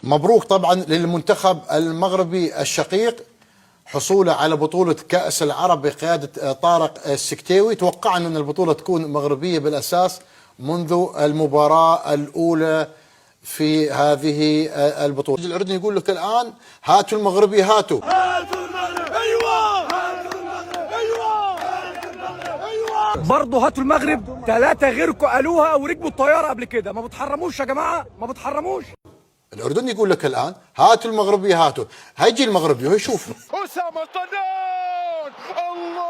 مبروك طبعا للمنتخب المغربي الشقيق حصوله على بطولة كأس العرب بقيادة طارق السكتيوي. توقعنا أن البطولة تكون مغربية بالأساس منذ المباراة الأولى في هذه البطولة. الأردن يقول لك الآن هاتوا المغربي هاتوا. أيوة برضه هاتوا المغرب. 3 غيركم قالوها وركبوا الطيارة قبل كده. ما بتحرموش يا جماعة، ما بتحرموش. الأردن يقول لك الآن هاتوا المغربي هاتوا. هيجي المغربي ويشوف أسامة الطنان. الله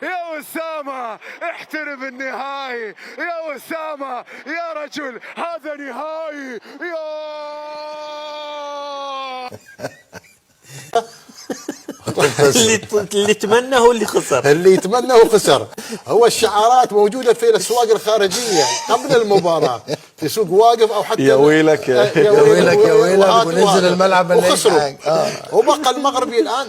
يا أسامة، احترم النهائي يا أسامة يا رجل، هذا نهائي يا اللي يتمنى هو اللي خسر. اللي يتمنى هو خسر. هو الشعارات موجودة في الأسواق الخارجية قبل المباراة، في سوق واقف أو حتى يا ويلك يا ويلك يا ويلك ونزل الملعب وخسروا. وبقى المغربي الآن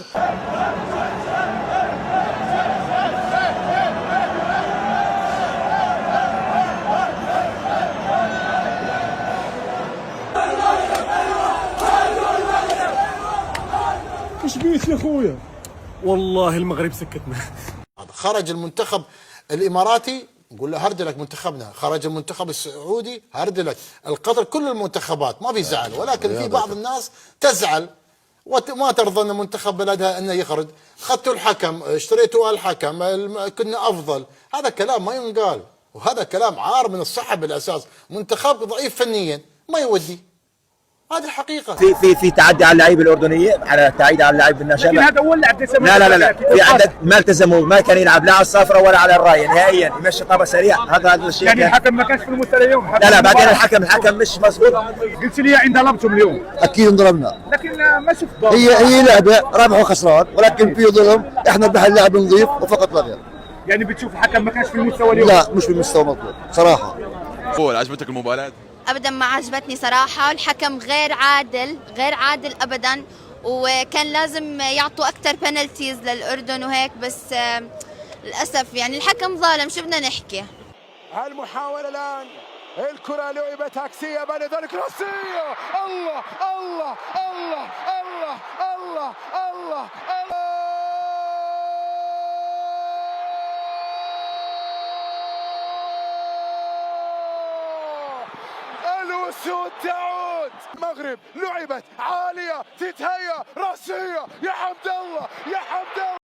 ايش بيك يا اخويا؟ والله المغرب سكتنا. خرج المنتخب الاماراتي نقول له هردلك منتخبنا، خرج المنتخب السعودي هردلك، القطر، كل المنتخبات ما في زعل، ولكن في بعض الناس تزعل وما ترضى ان منتخب بلدها انه يخرج. اخذتوا الحكم، اشتريتوا الحكم، كنا افضل، هذا كلام ما ينقال، وهذا كلام عار من الصحه بالاساس. منتخب ضعيف فنيا ما يودي، هذه الحقيقة. في تعدي على اللعيبه الاردنيه، على تعدي على اللاعب النشأ. لكن هذا هو اللي التزم. لا في عدد ما التزموا، ما كان يلعب لا على الصفراء ولا على الرايه نهائيا، يمشي طابه سريع. هذا الشيء يعني الحكم ما كانش في المستوى اليوم. لا بعدين الحكم مش مظبوط. قلت لي انضربتم اليوم. اكيد انضربنا، لكن ما شفت ضرب. هي لعبه رابح وخسران، ولكن في ظلم. احنا بهاللعب نضيف وفقط لا غير. يعني بتشوف الحكم ما كانش في المستوى اليوم؟ لا مش بالمستوى المطلوب صراحه. عجبتك المباراة؟ ابدا ما عجبتني صراحه، الحكم غير عادل ابدا، وكان لازم يعطوا اكثر بنالتيز للاردن وهيك، بس للاسف يعني الحكم ظالم. شو بدنا نحكي؟ المحاولة الآن، الكرة لعبت عكسية، بعد ذلك رأسية. الله الله الله الله الله الله الله. الأسود تعود. المغرب لعبت عالية، تتهيأ رأسية، يا حمد الله يا حمد الله.